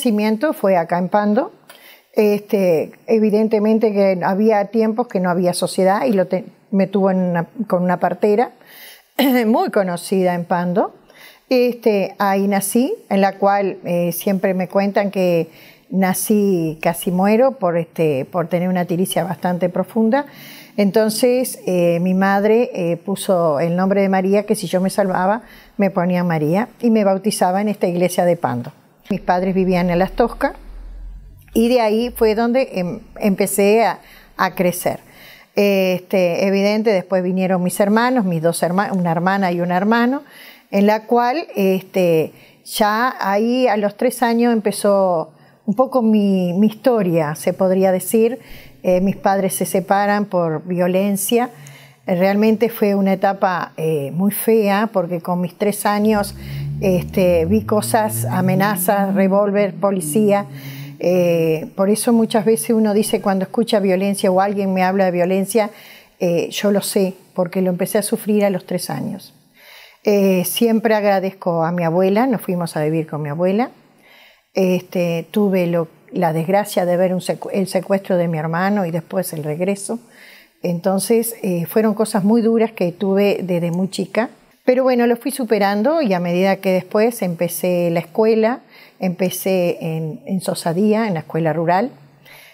nacimiento fue acá en Pando. Evidentemente que había tiempos que no había sociedad y me tuvo con una partera muy conocida en Pando. Ahí nací, en la cual siempre me cuentan que nací casi muero por tener una tiricia bastante profunda. Entonces mi madre puso el nombre de María, que si yo me salvaba me ponía María, y me bautizaba en esta iglesia de Pando. Mis padres vivían en Las Toscas y de ahí fue donde empecé a crecer. Evidente, después vinieron mis hermanos, mis dos hermanos, una hermana y un hermano, en la cual ya ahí a los 3 años empezó un poco mi historia, se podría decir. Mis padres se separan por violencia. Realmente fue una etapa muy fea, porque con mis 3 años vi cosas, amenazas, revólver, policía. Por eso muchas veces uno dice, cuando escucha violencia o alguien me habla de violencia, yo lo sé, porque lo empecé a sufrir a los 3 años. Siempre agradezco a mi abuela, nos fuimos a vivir con mi abuela. Tuve la desgracia de ver el secuestro de mi hermano y después el regreso. Entonces fueron cosas muy duras que tuve desde muy chica. Pero bueno, lo fui superando, y a medida que después empecé la escuela, empecé en Sosadía, en la escuela rural,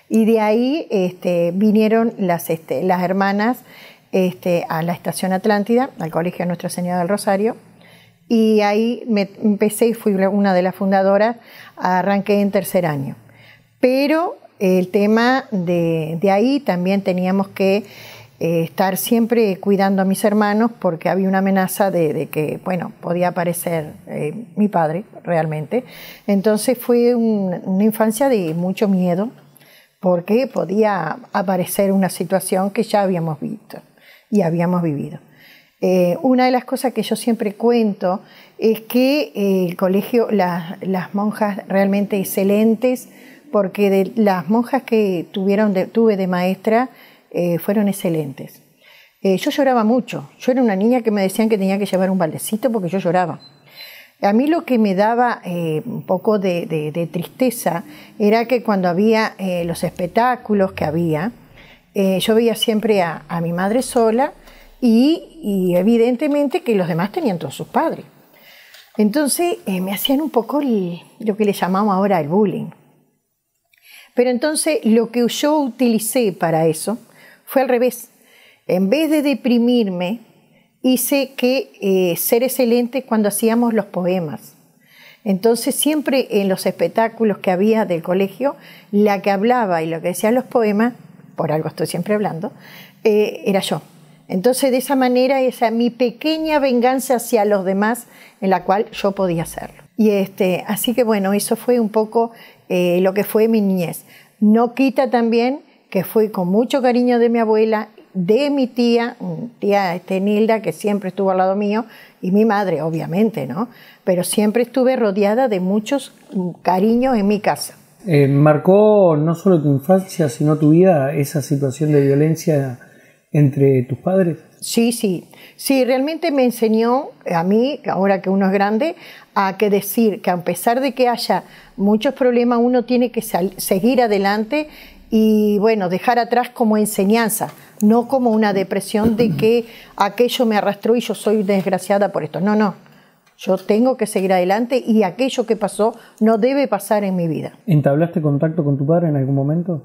y de ahí vinieron las hermanas a la Estación Atlántida, al Colegio Nuestra Señora del Rosario, y ahí empecé y fui una de las fundadoras. Arranqué en 3er año. Pero el tema de ahí también teníamos que estar siempre cuidando a mis hermanos, porque había una amenaza de que, bueno, podía aparecer mi padre realmente. Entonces fue una infancia de mucho miedo, porque podía aparecer una situación que ya habíamos visto y habíamos vivido. Una de las cosas que yo siempre cuento es que el colegio, las monjas realmente excelentes, porque de las monjas que tuve de maestra fueron excelentes. Yo lloraba mucho. Yo era una niña que me decían que tenía que llevar un baldecito porque yo lloraba. A mí lo que me daba un poco de tristeza era que cuando había los espectáculos que había, yo veía siempre a mi madre sola, y evidentemente que los demás tenían todos sus padres. Entonces me hacían un poco lo que le llamamos ahora el bullying. Pero entonces lo que yo utilicé para eso fue al revés. En vez de deprimirme, hice que ser excelente cuando hacíamos los poemas. Entonces siempre en los espectáculos que había del colegio, la que hablaba y lo que decía los poemas, por algo estoy siempre hablando, era yo. Entonces de esa manera, esa mi pequeña venganza hacia los demás, en la cual yo podía hacerlo. Y así que bueno, eso fue un poco lo que fue mi niñez. No quita también que fue con mucho cariño de mi abuela, de mi tía Nilda, que siempre estuvo al lado mío, y mi madre, obviamente, ¿no? Pero siempre estuve rodeada de muchos cariños en mi casa. ¿Marcó no solo tu infancia, sino tu vida, esa situación de violencia entre tus padres? Sí, realmente me enseñó a mí, ahora que uno es grande, a que decir que a pesar de que haya muchos problemas, uno tiene que seguir adelante y bueno, dejar atrás como enseñanza, no como una depresión de que aquello me arrastró y yo soy desgraciada por esto. No, yo tengo que seguir adelante y aquello que pasó no debe pasar en mi vida. ¿Entablaste contacto con tu padre en algún momento?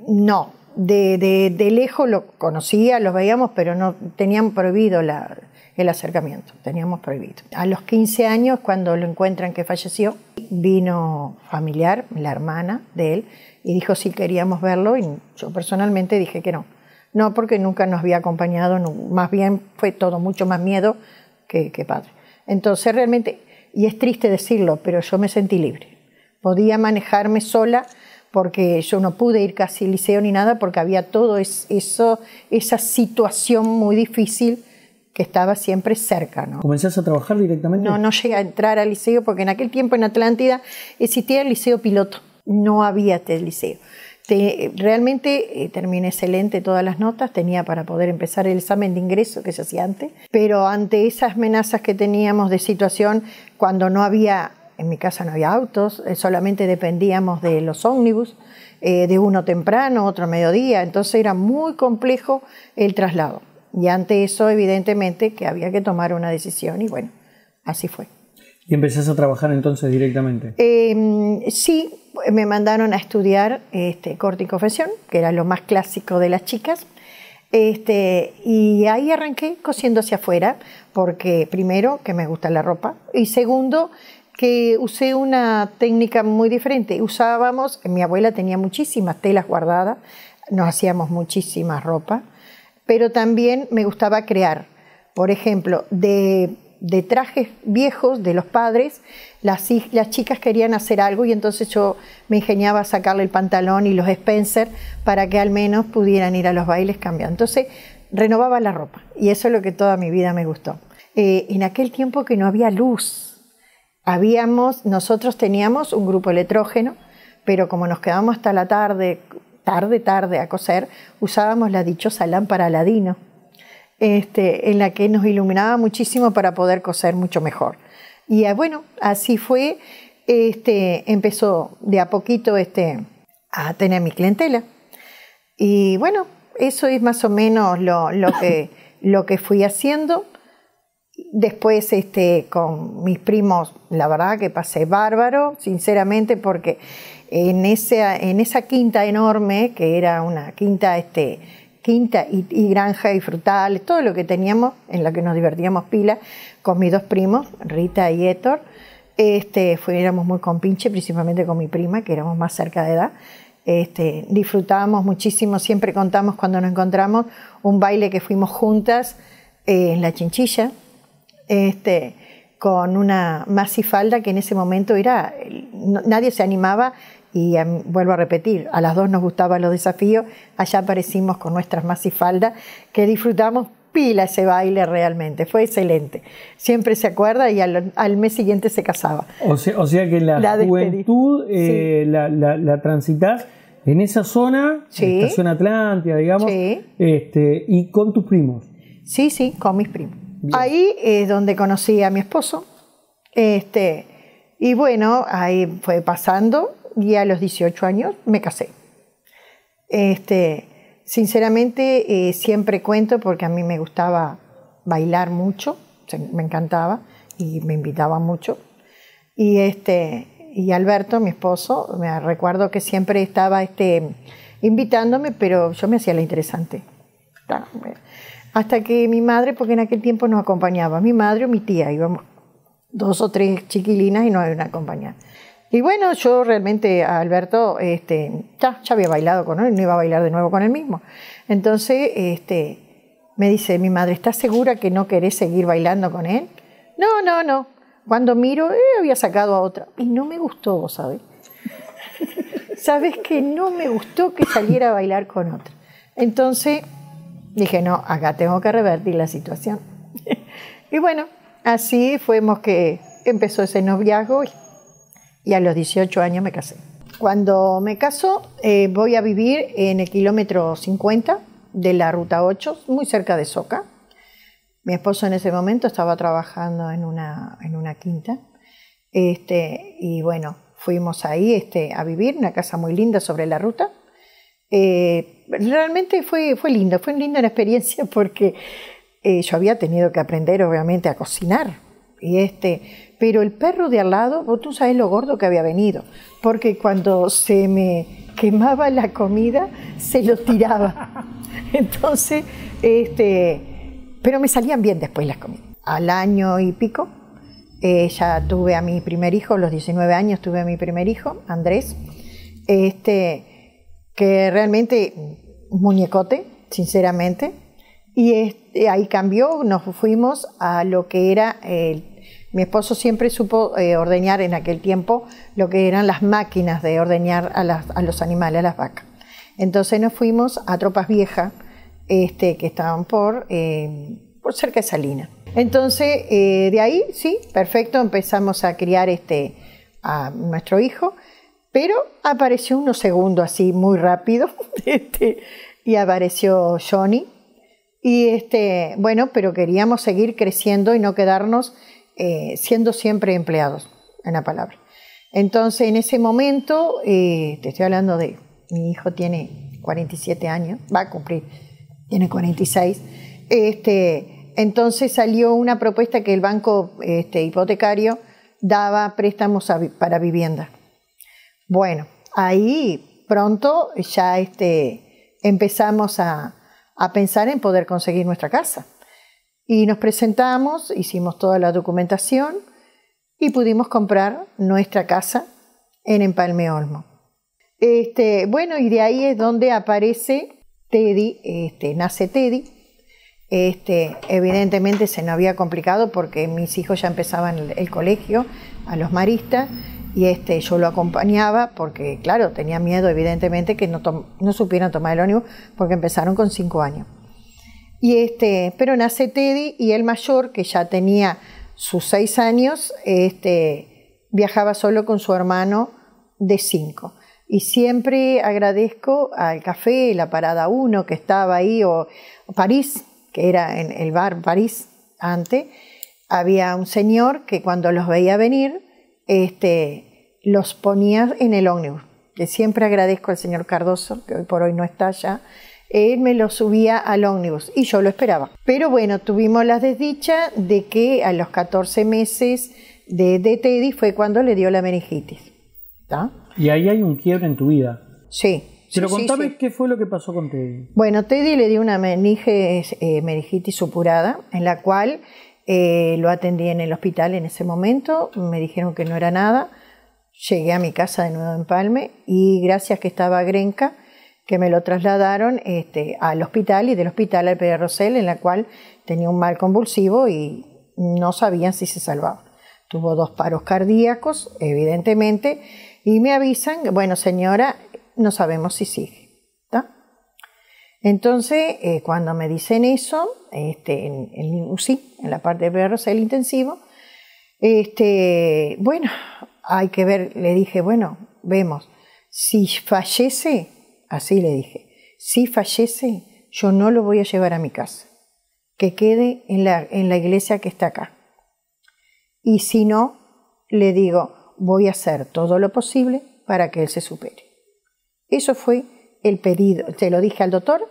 No. De lejos lo conocía, los veíamos, pero no tenían prohibido el acercamiento, teníamos prohibido. A los 15 años, cuando lo encuentran que falleció, vino familiar, la hermana de él, y dijo si queríamos verlo, y yo personalmente dije que no. No, porque nunca nos había acompañado, más bien fue todo mucho más miedo que padre. Entonces realmente, y es triste decirlo, pero yo me sentí libre. Podía manejarme sola, porque yo no pude ir casi al liceo ni nada, porque había todo eso, esa situación muy difícil que estaba siempre cerca, ¿no? ¿Comenzaste a trabajar directamente? No llegué a entrar al liceo, porque en aquel tiempo en Atlántida existía el liceo piloto, no había este liceo. Realmente terminé excelente todas las notas, tenía para poder empezar el examen de ingreso que se hacía antes, pero ante esas amenazas que teníamos de situación, cuando no había en mi casa no había autos, solamente dependíamos de los ómnibus, de uno temprano, otro a mediodía, entonces era muy complejo el traslado. Y ante eso, evidentemente, que había que tomar una decisión y bueno, así fue. ¿Y empezás a trabajar entonces directamente? Sí, me mandaron a estudiar corte y confección, que era lo más clásico de las chicas. Y ahí arranqué cosiendo hacia afuera, porque primero que me gusta la ropa y segundo que usé una técnica muy diferente. Mi abuela tenía muchísimas telas guardadas, nos hacíamos muchísima ropa, pero también me gustaba crear. Por ejemplo, de trajes viejos de los padres, las chicas querían hacer algo y entonces yo me ingeniaba a sacarle el pantalón y los Spencer para que al menos pudieran ir a los bailes cambiando. Entonces renovaba la ropa y eso es lo que toda mi vida me gustó. En aquel tiempo que no había luz, nosotros teníamos un grupo electrógeno, pero como nos quedábamos hasta la tarde a coser, usábamos la dichosa lámpara Aladino. En la que nos iluminaba muchísimo para poder coser mucho mejor. Y bueno, así fue, empezó de a poquito a tener mi clientela. Y bueno, eso es más o menos lo que fui haciendo. Después con mis primos, la verdad que pasé bárbaro, sinceramente, porque en esa quinta enorme, que era una quinta y granja y frutales, todo lo que teníamos, en lo que nos divertíamos pila, con mis dos primos, Rita y Héctor. Éramos muy compinche, principalmente con mi prima, que éramos más cerca de edad. Disfrutábamos muchísimo, siempre contamos cuando nos encontramos un baile que fuimos juntas en La Chinchilla, con una maxifalda que en ese momento nadie se animaba. Y vuelvo a repetir, a las dos nos gustaban los desafíos, allá aparecimos con nuestras maxifaldas, que disfrutamos pila ese baile realmente, fue excelente. Siempre se acuerda y al mes siguiente se casaba. O sea que la juventud sí. la transitas en esa zona, sí. Estación Atlántida, digamos, sí. Y con tus primos. Sí, con mis primos. Bien. Ahí es donde conocí a mi esposo, y bueno, ahí fue pasando. Y a los 18 años me casé. Sinceramente, siempre cuento porque a mí me gustaba bailar mucho, me encantaba y me invitaba mucho. Y Alberto, mi esposo, me recuerdo que siempre estaba invitándome, pero yo me hacía la interesante. Hasta que mi madre, porque en aquel tiempo nos acompañaba, mi madre o mi tía, íbamos 2 o 3 chiquilinas y nos iban a acompañar. Y bueno, yo realmente a Alberto ya había bailado con él, no iba a bailar de nuevo con él mismo. Entonces me dice mi madre, ¿estás segura que no querés seguir bailando con él? No. Cuando miro, había sacado a otra. Y no me gustó, ¿sabes? ¿Sabes que no me gustó que saliera a bailar con otra? Entonces dije, no, acá tengo que revertir la situación. Y bueno, así fuimos que empezó ese noviazgo. Y a los 18 años me casé. Cuando me caso, voy a vivir en el kilómetro 50 de la Ruta 8, muy cerca de Soca. Mi esposo en ese momento estaba trabajando en una quinta. Y bueno, fuimos ahí a vivir, una casa muy linda sobre la ruta. Realmente fue linda una experiencia porque yo había tenido que aprender obviamente a cocinar. Pero el perro de al lado, vos tú sabes lo gordo que había venido, porque cuando se me quemaba la comida, se lo tiraba. Entonces, pero me salían bien después las comidas. Al año y pico, ya tuve a mi primer hijo, a los 19 años tuve a mi primer hijo, Andrés, que realmente un muñecote, sinceramente, y ahí cambió, nos fuimos a lo que era mi esposo siempre supo ordeñar en aquel tiempo lo que eran las máquinas de ordeñar a los animales, a las vacas. Entonces nos fuimos a Tropas Viejas, que estaban por cerca de Salinas. Entonces, de ahí, sí, perfecto, empezamos a criar a nuestro hijo, pero apareció unos segundos así muy rápido, y apareció Johnny. Y bueno, pero queríamos seguir creciendo y no quedarnos siendo siempre empleados. en la palabra. Entonces, en ese momento, te estoy hablando de, mi hijo tiene 47 años, va a cumplir, tiene 46. Entonces salió una propuesta que el banco hipotecario daba préstamos para vivienda. Bueno, ahí pronto ya empezamos a pensar en poder conseguir nuestra casa. Y nos presentamos, hicimos toda la documentación y pudimos comprar nuestra casa en Empalme Olmo. Bueno, y de ahí es donde aparece Teddy, nace Teddy. Evidentemente se nos había complicado porque mis hijos ya empezaban el colegio, a los maristas, y yo lo acompañaba porque, claro, tenía miedo evidentemente que no supieran tomar el ómnibus porque empezaron con 5 años. Pero nace Teddy y el mayor, que ya tenía sus 6 años, viajaba solo con su hermano de 5. Y siempre agradezco al café, la Parada 1 que estaba ahí, o París, que era en el bar París antes. Había un señor que cuando los veía venir, los ponía en el ómnibus. Que siempre agradezco al señor Cardoso, que hoy por hoy no está allá. Él me lo subía al ómnibus y yo lo esperaba. Pero bueno, tuvimos la desdicha de que a los 14 meses de Teddy fue cuando le dio la meningitis. ¿Está? Y ahí hay un quiebre en tu vida. Sí. Pero sí, contame sí. Qué fue lo que pasó con Teddy. Bueno, Teddy le dio una meningitis supurada, en la cual lo atendí en el hospital en ese momento. Me dijeron que no era nada. Llegué a mi casa de nuevo en Empalme y gracias que estaba Grenca, que me lo trasladaron al hospital y del hospital al Pere Rosell, en la cual tenía un mal convulsivo y no sabían si se salvaba. Tuvo 2 paros cardíacos, evidentemente, y me avisan, bueno señora, no sabemos si sigue. ¿Está? Entonces, cuando me dicen eso, en UCI, en la parte de Pere Rosell intensivo, bueno, hay que ver, le dije, bueno, vemos, si fallece, así le dije, si fallece, yo no lo voy a llevar a mi casa, que quede en la iglesia que está acá. Y si no, le digo, voy a hacer todo lo posible para que él se supere. Eso fue el pedido, te lo dije al doctor,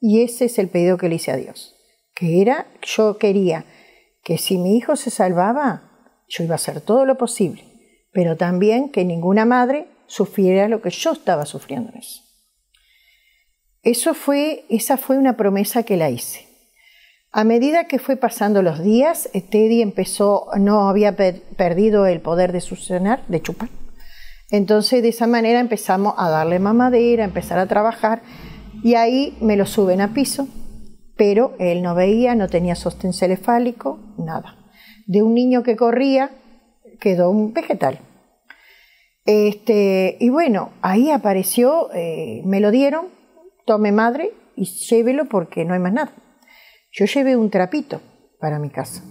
y ese es el pedido que le hice a Dios. Yo quería que si mi hijo se salvaba, yo iba a hacer todo lo posible, pero también que ninguna madre sufriera lo que yo estaba sufriendo en eso. Esa fue una promesa que la hice. A medida que fue pasando los días, Teddy no había perdido el poder de succionar, de chupar. Entonces, de esa manera empezamos a darle mamadera, a empezar a trabajar, y ahí me lo suben a piso, pero él no veía, no tenía sostén cefálico, nada. De un niño que corría, quedó un vegetal. Y bueno, ahí apareció, me lo dieron, tome madre y llévelo porque no hay más nada. Yo llevé un trapito para mi casa.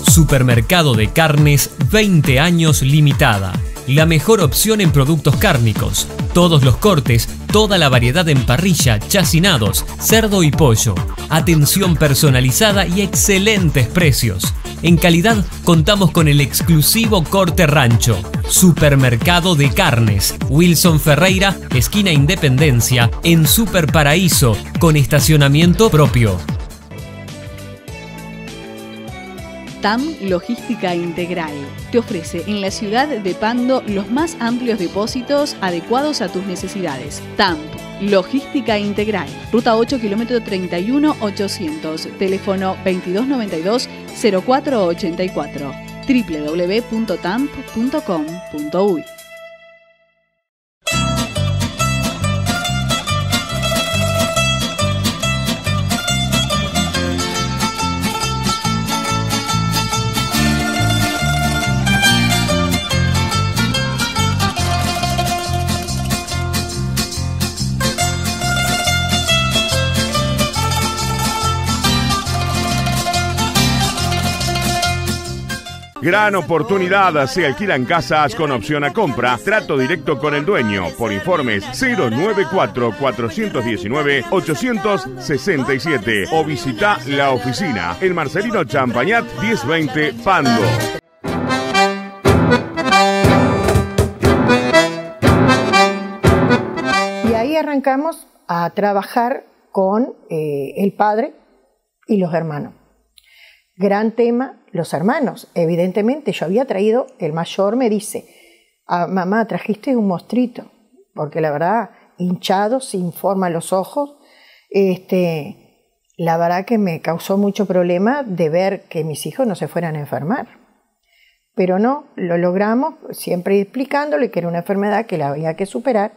Supermercado de Carnes 20 años limitada. La mejor opción en productos cárnicos. Todos los cortes, toda la variedad en parrilla, chacinados, cerdo y pollo. Atención personalizada y excelentes precios. En calidad contamos con el exclusivo corte rancho. Supermercado de Carnes. Wilson Ferreira, esquina Independencia, en Super Paraíso, con estacionamiento propio. TAM Logística Integral te ofrece en la ciudad de Pando los más amplios depósitos adecuados a tus necesidades. TAM Logística Integral, ruta 8, kilómetro 31-800, teléfono 2292-0484, www.tamp.com.uy. Gran oportunidad, se alquilan casas con opción a compra, trato directo con el dueño. Por informes 094-419-867 o visita la oficina en Marcelino Champañat 1020 Pando. Y ahí arrancamos a trabajar con el padre y los hermanos. Gran tema, los hermanos. Evidentemente, yo había traído, el mayor me dice, mamá, trajiste un mostrito, porque la verdad, hinchado, sin forma en los ojos, la verdad que me causó mucho problema de ver que mis hijos no se fueran a enfermar. Pero no, lo logramos, siempre explicándole que era una enfermedad que la había que superar.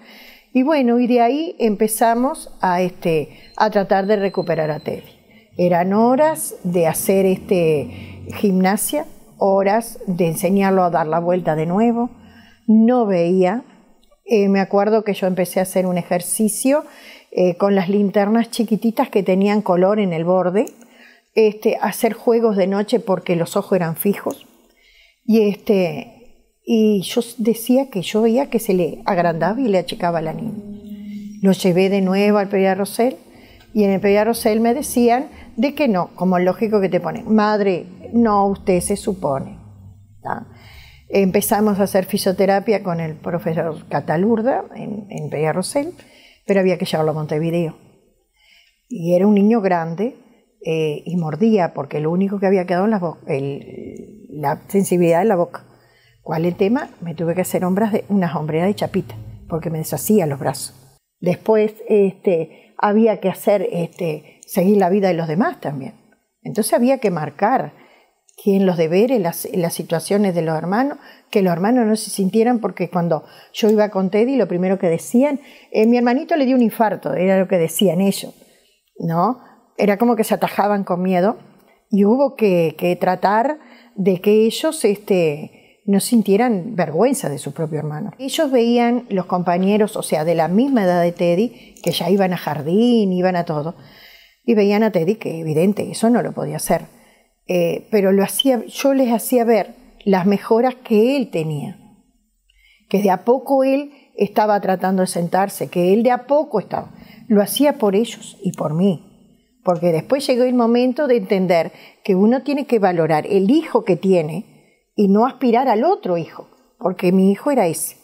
Y bueno, y de ahí empezamos a tratar de recuperar a Teddy. Eran horas de hacer gimnasia, horas de enseñarlo a dar la vuelta de nuevo. No veía. Me acuerdo que yo empecé a hacer un ejercicio con las linternas chiquititas que tenían color en el borde, hacer juegos de noche porque los ojos eran fijos. Y yo decía que yo veía que se le agrandaba y le achicaba a la niña. Lo llevé de nuevo al Pediatra Rosell y en el Pediatra Rosell me decían de que no, como lógico que te ponen, madre, no, usted se supone. ¿Tá? Empezamos a hacer fisioterapia con el profesor Catalurda en Pediatra Rosell, pero había que llevarlo a Montevideo. Y era un niño grande y mordía porque lo único que había quedado en la boca, la sensibilidad en la boca. ¿Cuál es el tema? Me tuve que hacer unas hombreras de chapita porque me deshacía los brazos. Después había que hacer seguir la vida de los demás también. Entonces había que marcar quién los deberes, las situaciones de los hermanos, que los hermanos no se sintieran, porque cuando yo iba con Teddy lo primero que decían, mi hermanito le dio un infarto, era lo que decían ellos, ¿no? Era como que se atajaban con miedo y hubo que tratar de que ellos no sintieran vergüenza de su propio hermano. Ellos veían los compañeros, o sea, de la misma edad de Teddy, que ya iban a jardín, iban a todo, y veían a Teddy que evidente, eso no lo podía hacer. Pero yo les hacía ver las mejoras que él tenía, que de a poco él estaba tratando de sentarse, que él de a poco estaba. Lo hacía por ellos y por mí, porque después llegó el momento de entender que uno tiene que valorar el hijo que tiene y no aspirar al otro hijo, porque mi hijo era ese.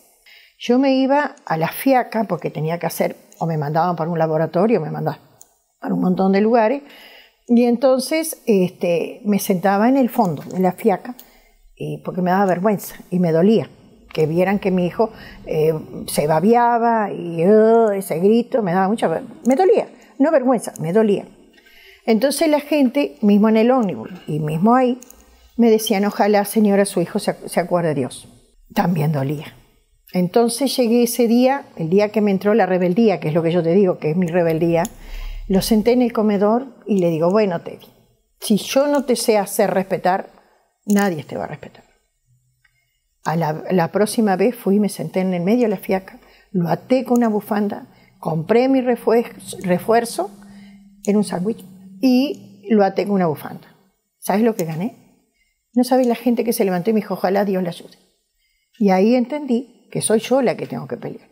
Yo me iba a la fiaca porque tenía que hacer, o me mandaban para un laboratorio, me mandaban para un montón de lugares, y entonces me sentaba en el fondo, en la fiaca, porque me daba vergüenza y me dolía. Que vieran que mi hijo se babeaba y ese grito me daba mucha vergüenza. Me dolía, no vergüenza, me dolía. Entonces la gente, mismo en el ómnibus y mismo ahí, me decían, ojalá señora su hijo se acuerde de Dios. También dolía. Entonces llegué ese día, el día que me entró la rebeldía, que es lo que yo te digo, que es mi rebeldía, lo senté en el comedor y le digo, bueno Teddy, si yo no te sé hacer respetar, nadie te va a respetar. La próxima vez fui y me senté en el medio de la fiaca, lo até con una bufanda, compré mi refuerzo en un sándwich y lo até con una bufanda. ¿Sabes lo que gané? No sabes la gente que se levantó y me dijo, ojalá Dios le ayude. Y ahí entendí que soy yo la que tengo que pelear.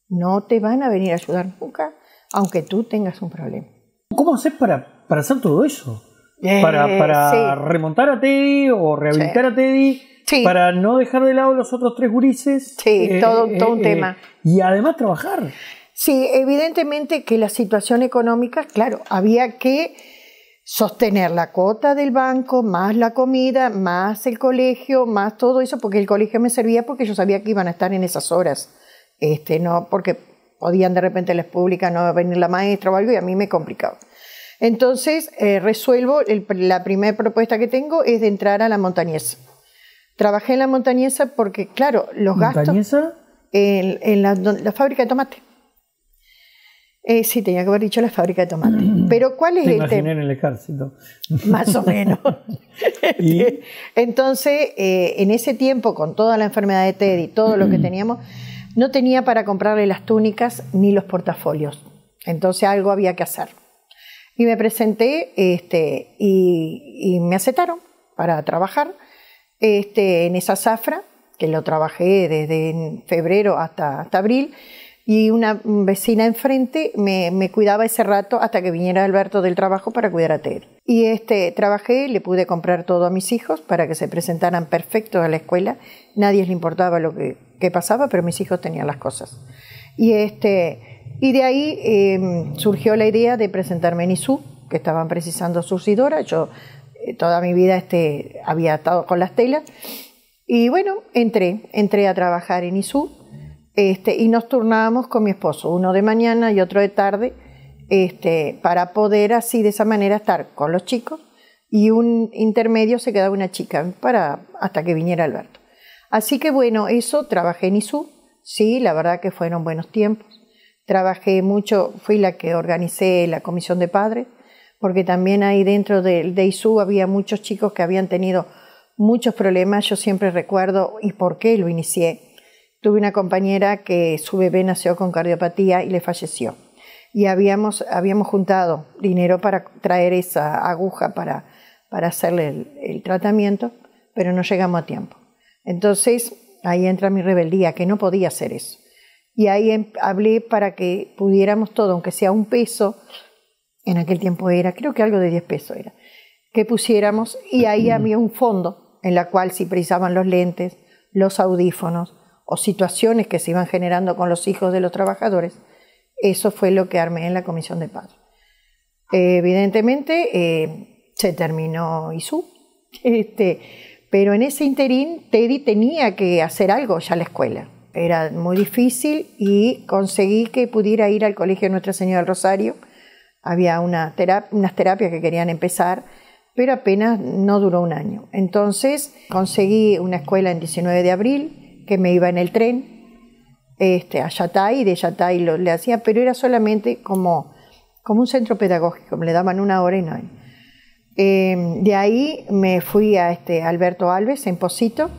No te van a venir a ayudar nunca, aunque tú tengas un problema. ¿Cómo haces para hacer todo eso? Para sí. Remontar a Teddy o rehabilitar a Teddy, sí. Para no dejar de lado los otros 3 gurises. Sí, todo un tema. Y además trabajar. Sí, evidentemente que la situación económica, claro, había que sostener la cuota del banco, más la comida, más el colegio, más todo eso, porque el colegio me servía porque yo sabía que iban a estar en esas horas, no porque podían de repente las públicas no venir la maestra o algo y a mí me complicaba. Entonces resuelvo, la primera propuesta que tengo es de entrar a la Montañesa. Trabajé en la Montañesa porque, claro, los gastos... ¿Montañesa? En la fábrica de tomate. Sí, tenía que haber dicho la fábrica de tomate. Pero ¿cuál es el tema? en el ejército. Más o menos. ¿Y? Entonces, en ese tiempo, con toda la enfermedad de Teddy, todo lo que teníamos, no tenía para comprarle las túnicas ni los portafolios. Entonces algo había que hacer. Y me presenté y me aceptaron para trabajar. en esa zafra, que lo trabajé desde febrero hasta abril, y una vecina enfrente me cuidaba ese rato hasta que viniera Alberto del trabajo para cuidar a Ted. Y trabajé, le pude comprar todo a mis hijos para que se presentaran perfectos a la escuela. Nadie le importaba lo que pasaba, pero mis hijos tenían las cosas. Y de ahí surgió la idea de presentarme en ISU, que estaban precisando surcidora. Yo toda mi vida había estado con las telas. Y bueno, entré a trabajar en ISU. Y nos turnábamos con mi esposo, uno de mañana y otro de tarde, para poder así de esa manera estar con los chicos, y un intermedio se quedaba una chica hasta que viniera Alberto. Así que bueno, eso, trabajé en ISU, sí, la verdad que fueron buenos tiempos. Trabajé mucho, fui la que organicé la comisión de padres, porque también ahí dentro de ISU había muchos chicos que habían tenido muchos problemas. Yo siempre recuerdo, ¿y por qué lo inicié? Tuve una compañera que su bebé nació con cardiopatía y le falleció. Y habíamos juntado dinero para traer esa aguja para hacerle el tratamiento, pero no llegamos a tiempo. Entonces ahí entra mi rebeldía, que no podía hacer eso. Y ahí hablé para que pudiéramos todo, aunque sea un peso, en aquel tiempo creo que algo de 10 pesos era, que pusiéramos, y ahí había un fondo en la cual si precisaban los lentes, los audífonos, o situaciones que se iban generando con los hijos de los trabajadores, eso fue lo que armé en la comisión de padres. Evidentemente se terminó ISU, pero en ese interín Teddy tenía que hacer algo ya a la escuela. Era muy difícil y conseguí que pudiera ir al colegio de Nuestra Señora del Rosario. Había unas terapias que querían empezar, pero apenas no duró un año. Entonces conseguí una escuela en 19 de abril, que me iba en el tren a Yatay, y de Yatay le hacía, pero era solamente como un centro pedagógico, me le daban 1 hora y no. De ahí me fui a Alberto Alves en Pocito,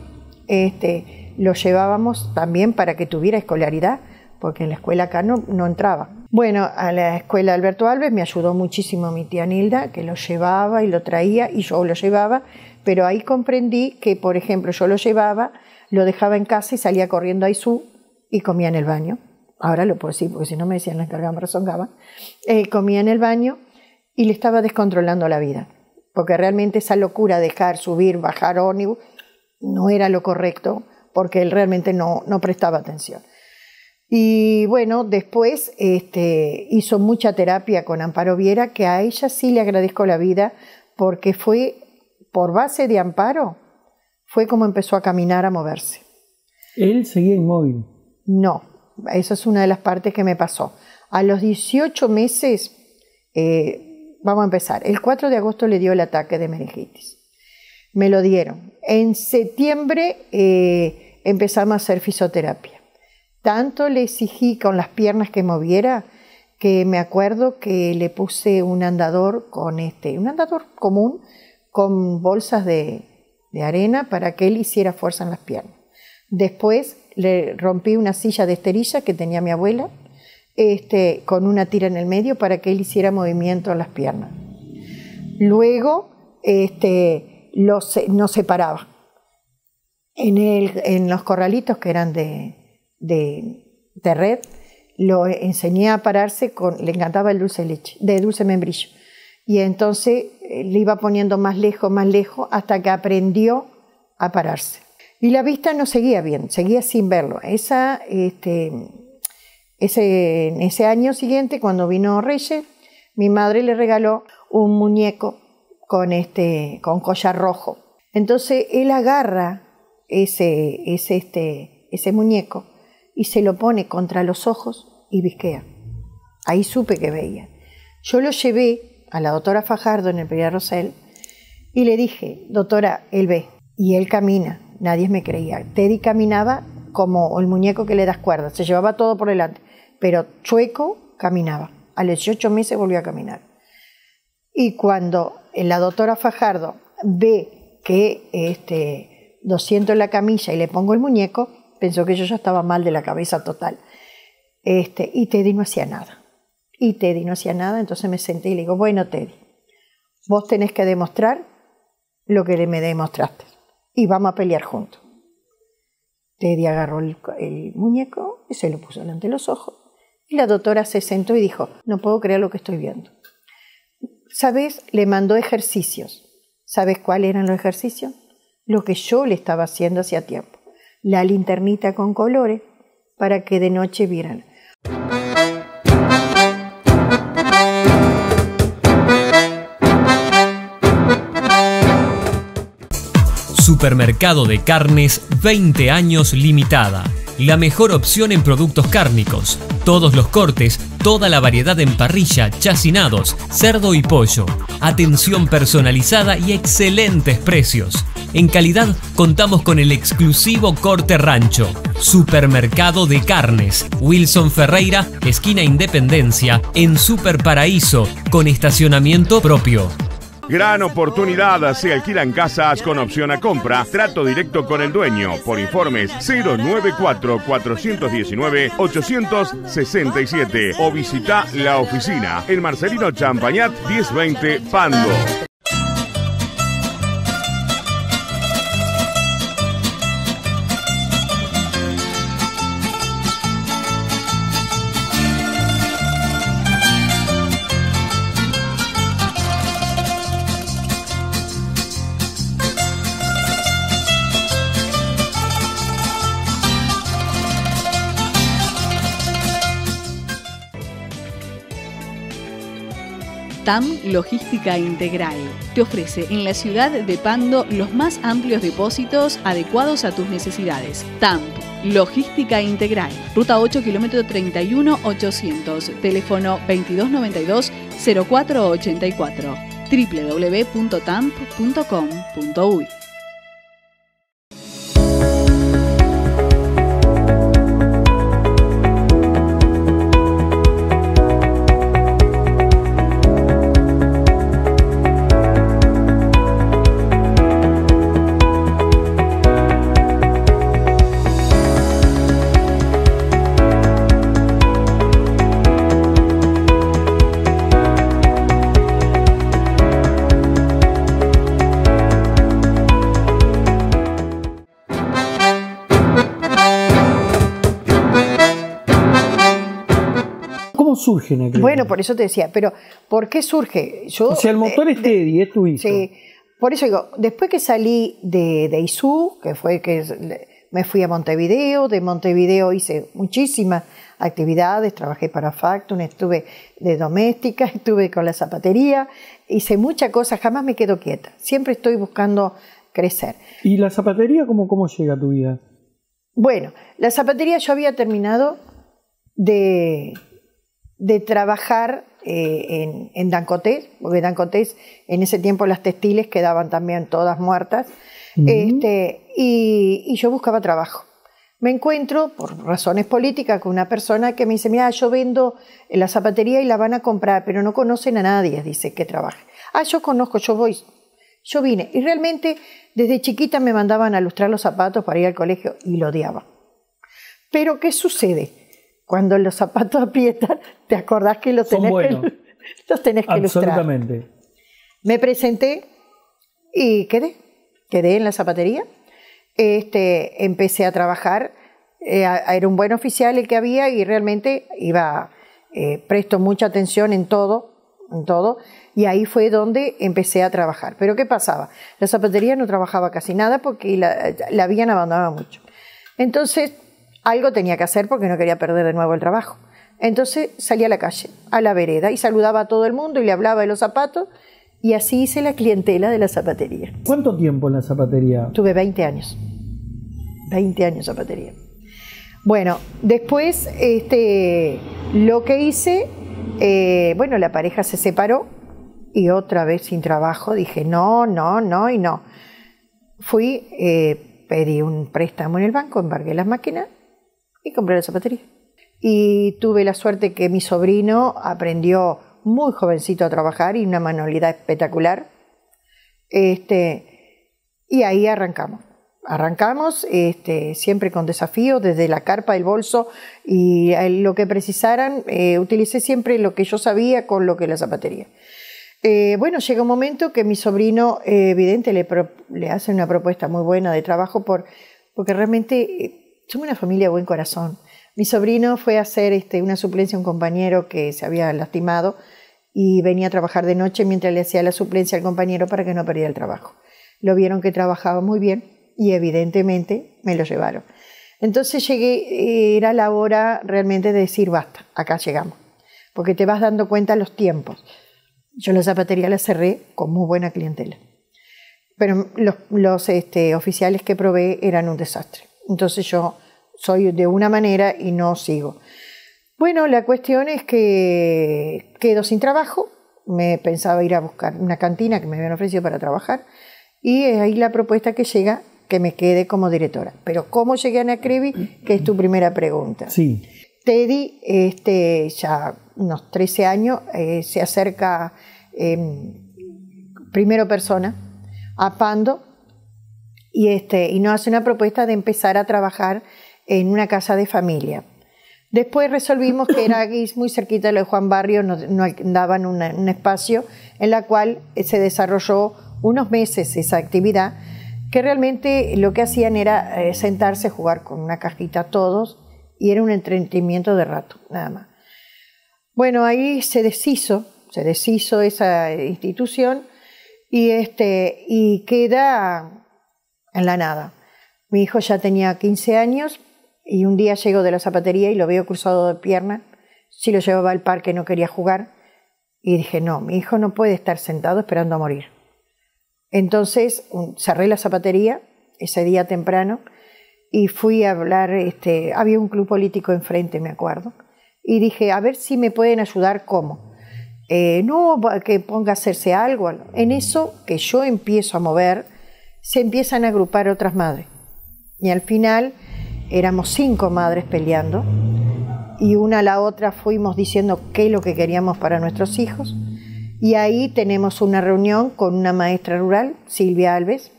lo llevábamos también para que tuviera escolaridad, porque en la escuela acá no entraba. Bueno, a la escuela Alberto Alves me ayudó muchísimo mi tía Nilda, que lo llevaba y lo traía, y yo lo llevaba, pero ahí comprendí que, por ejemplo, yo lo llevaba, lo dejaba en casa y salía corriendo a ISU y comía en el baño. Ahora lo puedo decir, porque si no me decían la encargada, me rezongaban. Comía en el baño y le estaba descontrolando la vida, porque realmente esa locura de dejar, subir, bajar ómnibus no era lo correcto, porque él realmente no prestaba atención. Y bueno, después hizo mucha terapia con Amparo Viera, que a ella sí le agradezco la vida, porque fue por base de Amparo, fue como empezó a caminar, a moverse. ¿Él seguía inmóvil? No, esa es una de las partes que me pasó. A los 18 meses, vamos a empezar, el 4 de agosto le dio el ataque de meningitis. Me lo dieron. En septiembre empezamos a hacer fisioterapia. Tanto le exigí con las piernas que moviera, que me acuerdo que le puse un andador un andador común con bolsas de arena para que él hiciera fuerza en las piernas. Después le rompí una silla de esterilla que tenía mi abuela, con una tira en el medio para que él hiciera movimiento en las piernas. Luego nos separaba. En los corralitos que eran de red, lo enseñé a pararse le encantaba el dulce de leche, de dulce membrillo. Y entonces le iba poniendo más lejos, hasta que aprendió a pararse. Y la vista no seguía bien, seguía sin verlo. En ese año siguiente, cuando vino Reyes, mi madre le regaló un muñeco con collar rojo. Entonces él agarra ese muñeco y se lo pone contra los ojos y visquea. Ahí supe que veía. Yo lo llevé a la doctora Fajardo en el Pediatra Rosell y le dije, doctora, él ve y él camina. Nadie me creía. Teddy caminaba como el muñeco que le das cuerdas, se llevaba todo por delante, pero chueco caminaba. A los 18 meses volvió a caminar. Y cuando la doctora Fajardo ve que lo siento en la camilla y le pongo el muñeco, pensó que yo ya estaba mal de la cabeza total. Y Teddy no hacía nada. Entonces me senté y le digo, bueno, Teddy, vos tenés que demostrar lo que me demostraste. y vamos a pelear juntos. Teddy agarró el muñeco y se lo puso delante de los ojos. Y la doctora se sentó y dijo, no puedo creer lo que estoy viendo. ¿Sabes? Le mandó ejercicios. ¿Sabes cuáles eran los ejercicios? Lo que yo le estaba haciendo hacía tiempo. La linternita con colores para que de noche vieran. Supermercado de Carnes 20 años limitada. La mejor opción en productos cárnicos. Todos los cortes, toda la variedad en parrilla, chacinados, cerdo y pollo. Atención personalizada y excelentes precios. En calidad contamos con el exclusivo corte rancho. Supermercado de Carnes. Wilson Ferreira, esquina Independencia, en Super Paraíso, con estacionamiento propio. Gran oportunidad, se alquilan casas con opción a compra, trato directo con el dueño. Por informes 094-419-867 o visita la oficina, el Marcelino Champañat 1020 Pando. TAM Logística Integral te ofrece en la ciudad de Pando los más amplios depósitos adecuados a tus necesidades. TAM Logística Integral, Ruta 8, kilómetro 31-800, teléfono 2292-0484, www.tamp.com.uy. ¿Cómo surge en aquel Bueno, por eso te decía, pero ¿por qué surge? O sea, el motor es Teddy, es tu hijo. Sí, por eso digo, después que salí de ISU, que fue que me fui a Montevideo, de Montevideo hice muchísimas actividades, trabajé para Factum, estuve de doméstica, estuve con la zapatería, hice muchas cosas, jamás me quedo quieta, siempre estoy buscando crecer. ¿Y la zapatería cómo llega a tu vida? Bueno, la zapatería yo había terminado de trabajar en Dancotés, porque Dancotés en ese tiempo las textiles quedaban también todas muertas, y yo buscaba trabajo. Me encuentro, por razones políticas, con una persona que me dice, mira, yo vendo en la zapatería y la van a comprar, pero no conocen a nadie, dice, que trabaje. Yo conozco, yo voy. Yo vine, y realmente desde chiquita me mandaban a lustrar los zapatos para ir al colegio y lo odiaba. Pero ¿qué sucede? Cuando los zapatos aprietan, te acordás que los tenés que lustrar. Absolutamente. Me presenté y quedé en la zapatería. Empecé a trabajar, era un buen oficial el que había y realmente presto mucha atención en todo, y ahí fue donde empecé a trabajar. Pero ¿qué pasaba? La zapatería no trabajaba casi nada porque la habían abandonado mucho. Entonces, algo tenía que hacer porque no quería perder de nuevo el trabajo. Entonces salí a la calle, a la vereda, y saludaba a todo el mundo y le hablaba de los zapatos, y así hice la clientela de la zapatería. ¿Cuánto tiempo en la zapatería? Tuve 20 años. 20 años en zapatería. Bueno, después lo que hice, la pareja se separó y otra vez sin trabajo dije no. Fui, pedí un préstamo en el banco, embargué las máquinas y compré la zapatería. Y tuve la suerte que mi sobrino aprendió muy jovencito a trabajar y una manualidad espectacular. Y ahí arrancamos. Siempre con desafíos, desde la carpa, el bolso y lo que precisaran. Utilicé siempre lo que yo sabía con lo que la zapatería. Bueno, llega un momento que mi sobrino, evidente, le hace una propuesta muy buena de trabajo porque realmente somos una familia de buen corazón. Mi sobrino fue a hacer una suplencia a un compañero que se había lastimado y venía a trabajar de noche mientras le hacía la suplencia al compañero para que no perdiera el trabajo. Lo vieron que trabajaba muy bien y evidentemente me lo llevaron. Entonces llegué, era la hora realmente de decir basta, acá llegamos, porque te vas dando cuenta los tiempos. Yo la zapatería la cerré con muy buena clientela, pero los oficiales que probé eran un desastre. Entonces yo soy de una manera y no sigo. Bueno, la cuestión es que quedo sin trabajo, me pensaba ir a buscar una cantina que me habían ofrecido para trabajar y es ahí la propuesta que llega, que me quede como directora. Pero ¿cómo llegué a Anacrevi? Que es tu primera pregunta. Sí. Teddy, ya unos 13 años, se acerca primero persona a Pando y nos hace una propuesta de empezar a trabajar en una casa de familia. Después resolvimos que era aquí muy cerquita de lo de Juan Barrio, nos daban un espacio en la cual se desarrolló unos meses esa actividad, que realmente lo que hacían era sentarse, jugar con una cajita todos, y era un entretenimiento de rato, nada más. Bueno, ahí se deshizo esa institución y queda en la nada. Mi hijo ya tenía 15 años y un día llego de la zapatería y lo veo cruzado de pierna. Si lo llevaba al parque no quería jugar y dije, no, mi hijo no puede estar sentado esperando a morir. Entonces cerré la zapatería ese día temprano y fui a hablar, había un club político enfrente, me acuerdo, y dije, a ver si me pueden ayudar, ¿cómo? No, que ponga a hacerse algo. En eso que yo empiezo a mover, se empiezan a agrupar otras madres. Y al final éramos 5 madres peleando, y una a la otra fuimos diciendo qué es lo que queríamos para nuestros hijos. Y ahí tenemos una reunión con una maestra rural, Silvia Alves,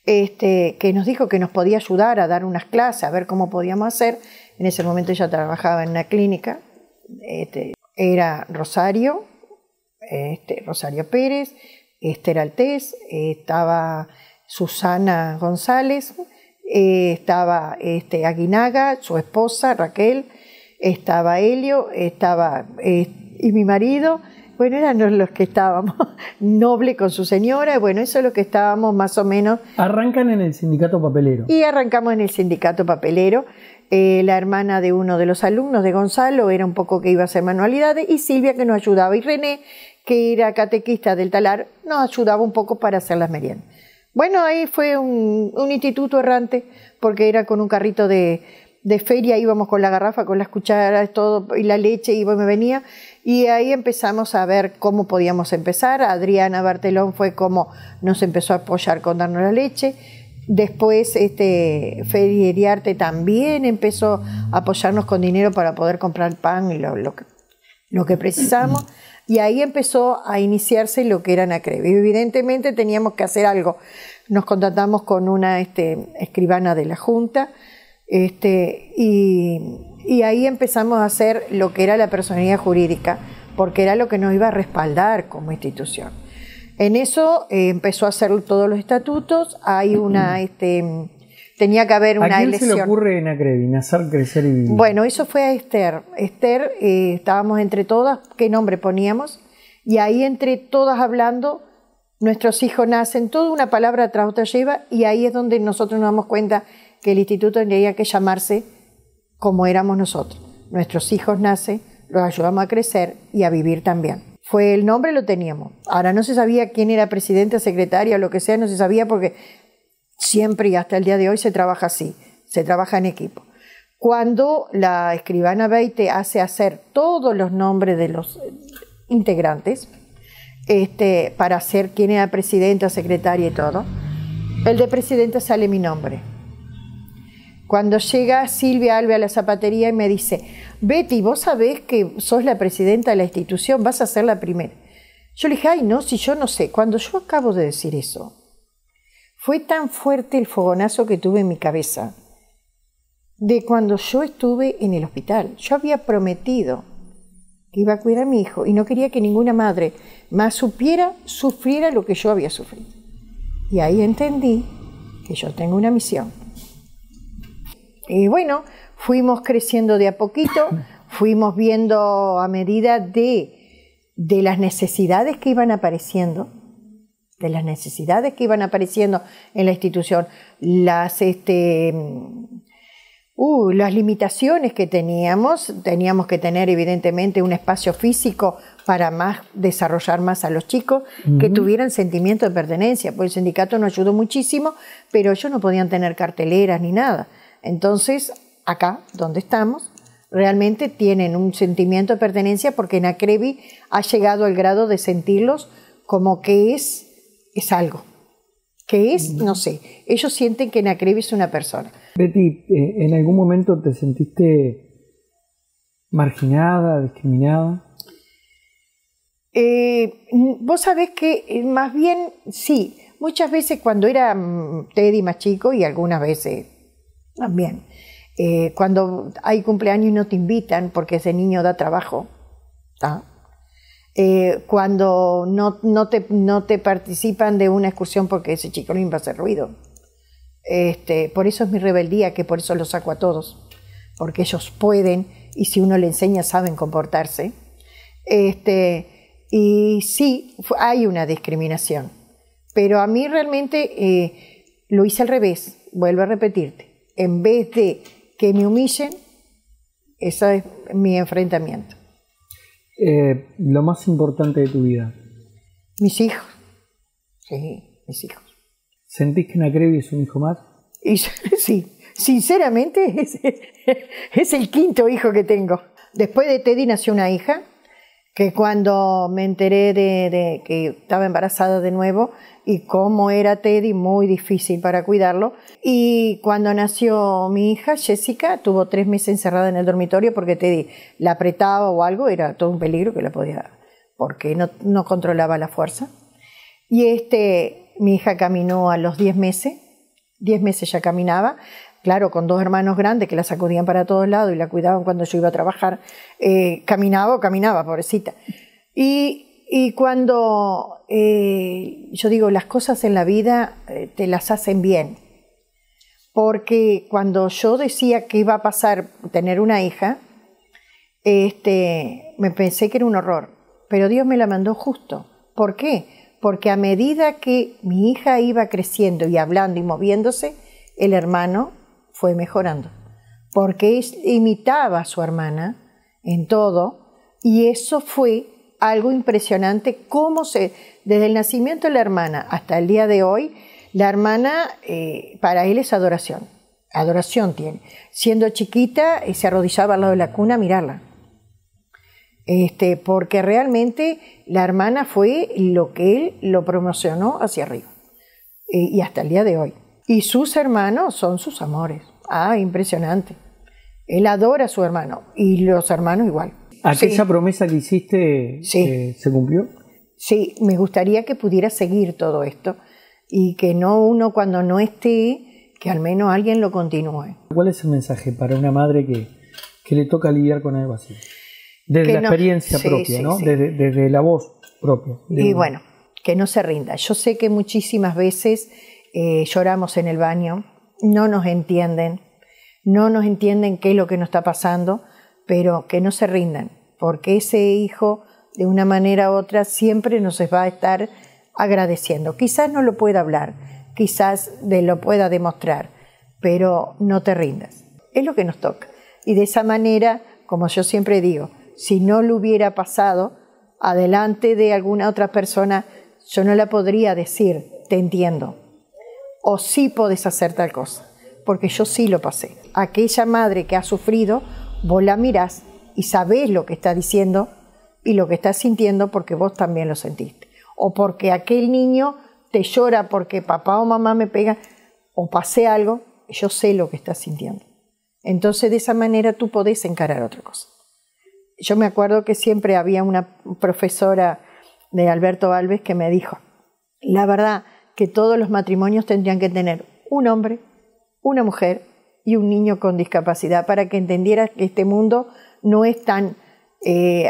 que nos dijo que nos podía ayudar a dar unas clases, a ver cómo podíamos hacer. En ese momento ella trabajaba en una clínica, era Rosario Pérez, Esther Altés, estaba Susana González, estaba Aguinaga, su esposa Raquel, estaba Helio, y mi marido. Bueno, eran los que estábamos, Noble con su señora, bueno, eso es lo que estábamos más o menos. Arrancan en el sindicato papelero. Y arrancamos en el sindicato papelero. La hermana de uno de los alumnos de Gonzalo era un poco que iba a hacer manualidades, y Silvia, que nos ayudaba, y René, que era catequista del talar, nos ayudaba un poco para hacer las meriendas. Bueno, ahí fue un instituto errante, porque era con un carrito de feria, íbamos con la garrafa, con las cucharas, todo, y la leche, iba y me venía, y ahí empezamos a ver cómo podíamos empezar. Adriana Bartelón fue como nos empezó a apoyar con darnos la leche. Después Feriarte también empezó a apoyarnos con dinero para poder comprar pan y lo que precisamos, y ahí empezó a iniciarse lo que era Anacrevi. Evidentemente teníamos que hacer algo. Nos contratamos con una escribana de la Junta, y ahí empezamos a hacer lo que era la personalidad jurídica, porque era lo que nos iba a respaldar como institución. En eso empezó a hacer todos los estatutos. Hay una, tenía que haber una elección. ¿A quién se le ocurre en Anacrevi, nacer, crecer y vivir? Bueno, eso fue a Esther. Esther, estábamos entre todas, qué nombre poníamos, y ahí entre todas hablando, nuestros hijos nacen, toda una palabra tras otra lleva, y ahí es donde nosotros nos damos cuenta que el instituto tendría que llamarse como éramos nosotros. Nuestros hijos nacen, los ayudamos a crecer y a vivir también. Fue el nombre, lo teníamos. Ahora no se sabía quién era presidente, secretaria o lo que sea, no se sabía, porque siempre y hasta el día de hoy se trabaja así, se trabaja en equipo. Cuando la escribana Beite hace hacer todos los nombres de los integrantes, para hacer quién era presidenta, secretaria y todo, el de presidente sale mi nombre. Cuando llega Silvia Alves a la zapatería y me dice, Betty, vos sabés que sos la presidenta de la institución, vas a ser la primera. Yo le dije, ay no, si yo no sé. Cuando yo acabo de decir eso, fue tan fuerte el fogonazo que tuve en mi cabeza de cuando yo estuve en el hospital. Yo había prometido que iba a cuidar a mi hijo y no quería que ninguna madre más sufriera lo que yo había sufrido. Y ahí entendí que yo tengo una misión. Y bueno, fuimos creciendo de a poquito, fuimos viendo a medida de las necesidades que iban apareciendo, en la institución, las limitaciones que teníamos que tener evidentemente un espacio físico para desarrollar más a los chicos, que tuvieran sentimiento de pertenencia, porque el sindicato nos ayudó muchísimo, pero ellos no podían tener carteleras ni nada. Entonces, acá, donde estamos, realmente tienen un sentimiento de pertenencia porque en Acrevi ha llegado al grado de sentirlos como que es algo, que es, no sé, ellos sienten que en Acrevi es una persona. Betty, ¿en algún momento te sentiste marginada, discriminada? Vos sabés que más bien sí, muchas veces cuando era Teddy más chico y algunas veces también, cuando hay cumpleaños y no te invitan porque ese niño da trabajo, ¿tá? Cuando no te participan de una excursión porque ese chico no va a hacer ruido. Por eso es mi rebeldía, que por eso los saco a todos, porque ellos pueden y si uno le enseña saben comportarse. Y sí, hay una discriminación, pero a mí realmente lo hice al revés, vuelvo a repetirte, en vez de que me humillen, ese es mi enfrentamiento. Lo más importante de tu vida. Mis hijos, sí, mis hijos. ¿Sentís que en Acrevi es un hijo más? Sí, sinceramente es el quinto hijo que tengo. Después de Teddy nació una hija, que cuando me enteré de que estaba embarazada de nuevo y cómo era Teddy, muy difícil para cuidarlo. Y cuando nació mi hija, Jessica, tuvo 3 meses encerrada en el dormitorio porque Teddy la apretaba o algo, era todo un peligro que la podía, porque no controlaba la fuerza. Y mi hija caminó a los 10 meses ya caminaba, claro, con 2 hermanos grandes que la sacudían para todos lados y la cuidaban cuando yo iba a trabajar, caminaba, pobrecita. Y cuando yo digo, las cosas en la vida te las hacen bien, porque cuando yo decía que iba a pasar tener una hija, me pensé que era un horror, pero Dios me la mandó justo. ¿Por qué? Porque a medida que mi hija iba creciendo y hablando y moviéndose, el hermano fue mejorando, porque imitaba a su hermana en todo, y eso fue algo impresionante, cómo desde el nacimiento de la hermana hasta el día de hoy, la hermana para él es adoración tiene. Siendo chiquita se arrodillaba al lado de la cuna a mirarla. Porque realmente la hermana fue lo que él lo promocionó hacia arriba, y hasta el día de hoy. Y sus hermanos son sus amores. Impresionante. Él adora a su hermano y los hermanos igual. ¿Aquella promesa que hiciste se cumplió? Sí, me gustaría que pudiera seguir todo esto y que no uno cuando no esté, que al menos alguien lo continúe. ¿Cuál es el mensaje para una madre que le toca lidiar con algo así? Desde la experiencia propia, ¿no? Sí. Desde la voz propia. Y bueno, que no se rinda. Yo sé que muchísimas veces lloramos en el baño, no nos entienden qué es lo que nos está pasando, pero que no se rindan, porque ese hijo, de una manera u otra, siempre nos va a estar agradeciendo. Quizás no lo pueda hablar, quizás lo pueda demostrar, pero no te rindas. Es lo que nos toca. Y de esa manera, como yo siempre digo, si no lo hubiera pasado adelante de alguna otra persona, yo no la podría decir, te entiendo, o sí podés hacer tal cosa, porque yo sí lo pasé. Aquella madre que ha sufrido, vos la mirás y sabés lo que está diciendo y lo que está sintiendo porque vos también lo sentiste. O porque aquel niño te llora porque papá o mamá me pega o pasé algo, yo sé lo que estás sintiendo. Entonces de esa manera tú podés encarar otra cosa. Yo me acuerdo que siempre había una profesora de Alberto Alves que me dijo, la verdad que todos los matrimonios tendrían que tener un hombre, una mujer y un niño con discapacidad para que entendieras que este mundo no es tan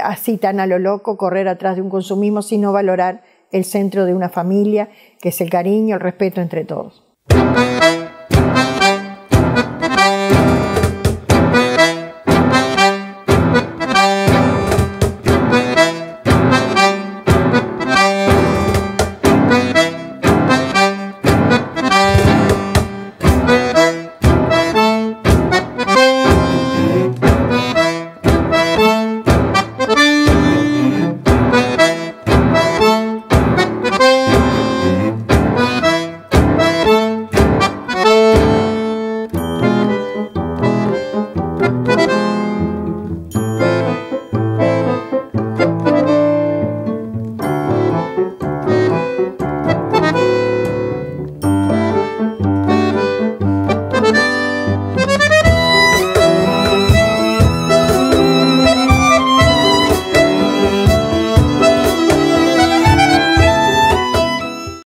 así tan a lo loco, correr atrás de un consumismo, sino valorar el centro de una familia, que es el cariño, el respeto entre todos.